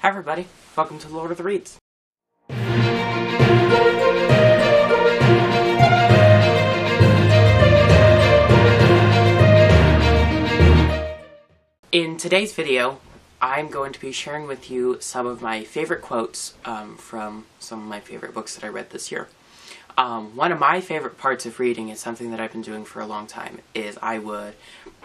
Hi everybody, welcome to Lord of the Reads. In today's video, I'm going to be sharing with you some of my favorite quotes from some of my favorite books that I read this year. One of my favorite parts of reading is something that I've been doing for a long time, is I would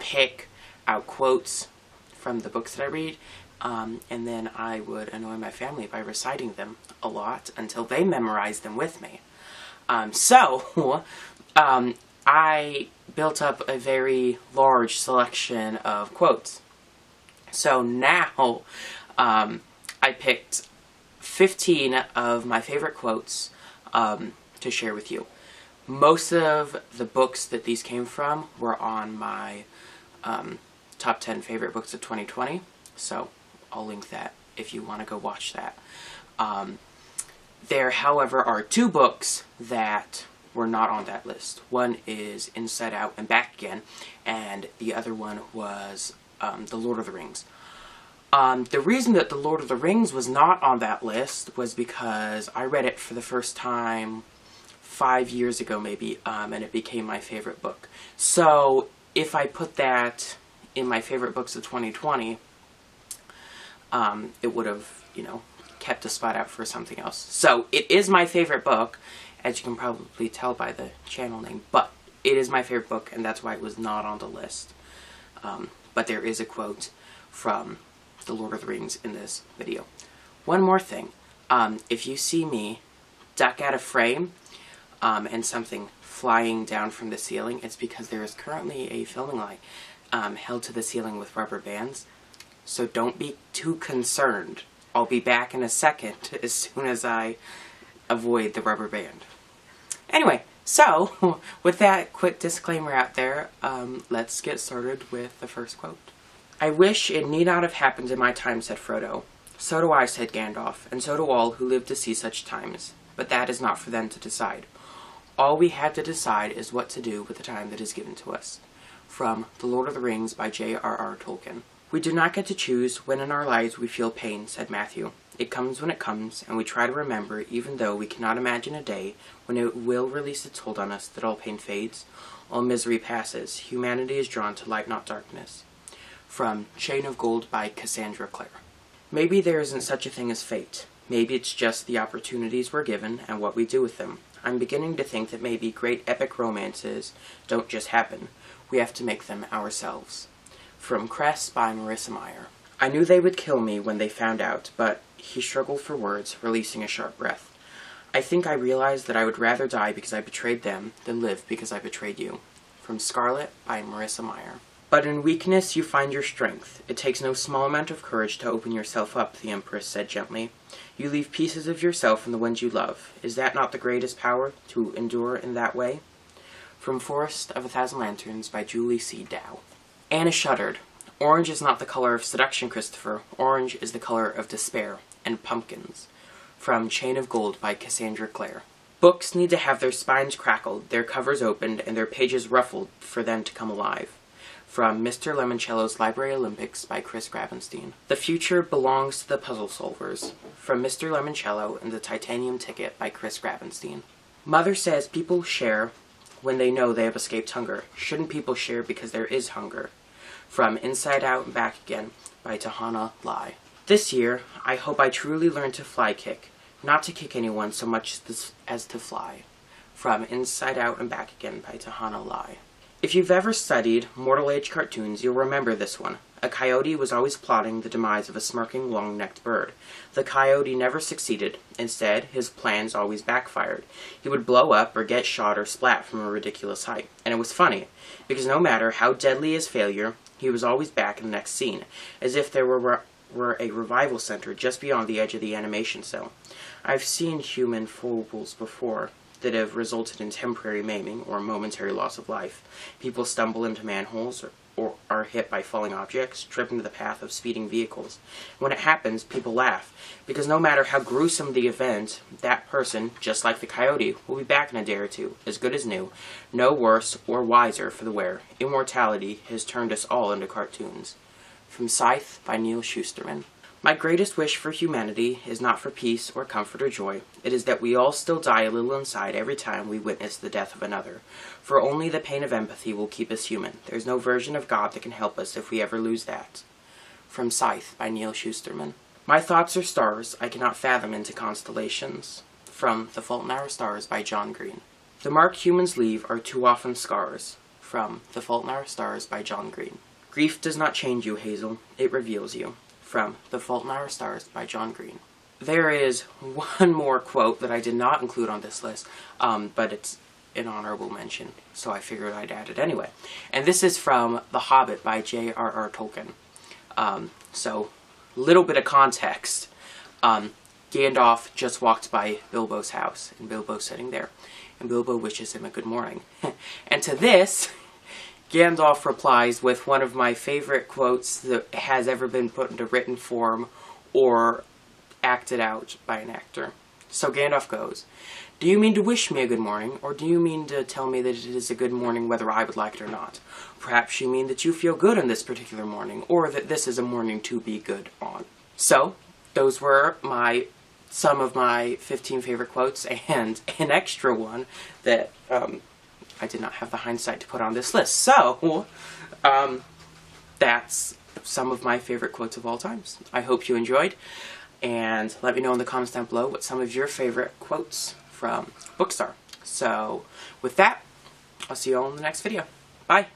pick out quotes from the books that I read, and then I would annoy my family by reciting them a lot until they memorized them with me. I built up a very large selection of quotes. So now, I picked 15 of my favorite quotes to share with you. Most of the books that these came from were on my top 10 favorite books of 2020, so I'll link that if you want to go watch that. There, however, are two books that were not on that list. One is Inside Out and Back Again, and the other one was The Lord of the Rings. The reason that The Lord of the Rings was not on that list was because I read it for the first time 5 years ago maybe, and it became my favorite book. So if I put that in my favorite books of 2020, it would have, kept a spot out for something else. So it is my favorite book, as you can probably tell by the channel name, but it is my favorite book, and that's why it was not on the list. But there is a quote from The Lord of the Rings in this video. One more thing. If you see me duck out of frame and something flying down from the ceiling, it's because there is currently a filming light held to the ceiling with rubber bands. So don't be too concerned. I'll be back in a second as soon as I avoid the rubber band. Anyway, so with that quick disclaimer out there, let's get started with the first quote. "I wish it need not have happened in my time," said Frodo. "So do I," said Gandalf, "and so do all who live to see such times. But that is not for them to decide. All we have to decide is what to do with the time that is given to us." From The Lord of the Rings by J.R.R. Tolkien. "We do not get to choose when in our lives we feel pain," said Matthew. "It comes when it comes, and we try to remember, even though we cannot imagine a day when it will release its hold on us, that all pain fades, all misery passes, humanity is drawn to light, not darkness." From Chain of Gold by Cassandra Clare. "Maybe there isn't such a thing as fate. Maybe it's just the opportunities we're given and what we do with them. I'm beginning to think that maybe great epic romances don't just happen. We have to make them ourselves." From Cress by Marissa Meyer. "I knew they would kill me when they found out, but," he struggled for words, releasing a sharp breath, "I think I realized that I would rather die because I betrayed them than live because I betrayed you." From Scarlet by Marissa Meyer. "But in weakness you find your strength. It takes no small amount of courage to open yourself up," the Empress said gently. "You leave pieces of yourself in the ones you love. Is that not the greatest power, to endure in that way?" From Forest of a Thousand Lanterns by Julie C. Dow. Anna shuddered. "Orange is not the color of seduction, Christopher. Orange is the color of despair and pumpkins." From Chain of Gold by Cassandra Clare. "Books need to have their spines crackled, their covers opened, and their pages ruffled for them to come alive." From Mr. Lemoncello's Library Olympics by Chris Gravenstein. "The future belongs to the puzzle solvers." From Mr. Lemoncello and the Titanium Ticket by Chris Gravenstein. "Mother says people share when they know they have escaped hunger. Shouldn't people share because there is hunger?" From Inside Out and Back Again by Tahana Lai. "This year, I hope I truly learn to fly kick, not to kick anyone so much as to fly." From Inside Out and Back Again by Tahana Lai. "If you've ever studied Mortal Age cartoons, you'll remember this one. A coyote was always plotting the demise of a smirking, long-necked bird. The coyote never succeeded. Instead, his plans always backfired. He would blow up or get shot or splat from a ridiculous height. And it was funny, because no matter how deadly his failure, he was always back in the next scene, as if there were a revival center just beyond the edge of the animation cell. I've seen human foibles before that have resulted in temporary maiming or momentary loss of life. People stumble into manholes or are hit by falling objects, trip into the path of speeding vehicles. When it happens, people laugh, because no matter how gruesome the event, that person, just like the coyote, will be back in a day or two, as good as new, no worse or wiser for the wear. Immortality has turned us all into cartoons." From Scythe by Neil Shusterman. My greatest wish for humanity is not for peace or comfort or joy. It is that we all still die a little inside every time we witness the death of another. For only the pain of empathy will keep us human. There's no version of God that can help us if we ever lose that. From Scythe by Neal Shusterman. My thoughts are stars I cannot fathom into constellations. From The Fault in Our Stars by John Green. The mark humans leave are too often scars. From The Fault in Our Stars by John Green. Grief does not change you, Hazel. It reveals you. From The Fault in Our Stars by John Green. There is one more quote that I did not include on this list, but it's an honorable mention, so I figured I'd add it anyway. And this is from The Hobbit by J.R.R. Tolkien. So, little bit of context. Gandalf just walked by Bilbo's house, and Bilbo's sitting there, and Bilbo wishes him a good morning. And to this, Gandalf replies with one of my favorite quotes that has ever been put into written form or acted out by an actor. So Gandalf goes, "Do you mean to wish me a good morning, or do you mean to tell me that it is a good morning whether I would like it or not? Perhaps you mean that you feel good on this particular morning, or that this is a morning to be good on." So, those were some of my 15 favorite quotes, and an extra one that I did not have the hindsight to put on this list. So, that's some of my favorite quotes of all times. I hope you enjoyed, and let me know in the comments down below what some of your favorite quotes from books are. So, with that, I'll see you all in the next video. Bye!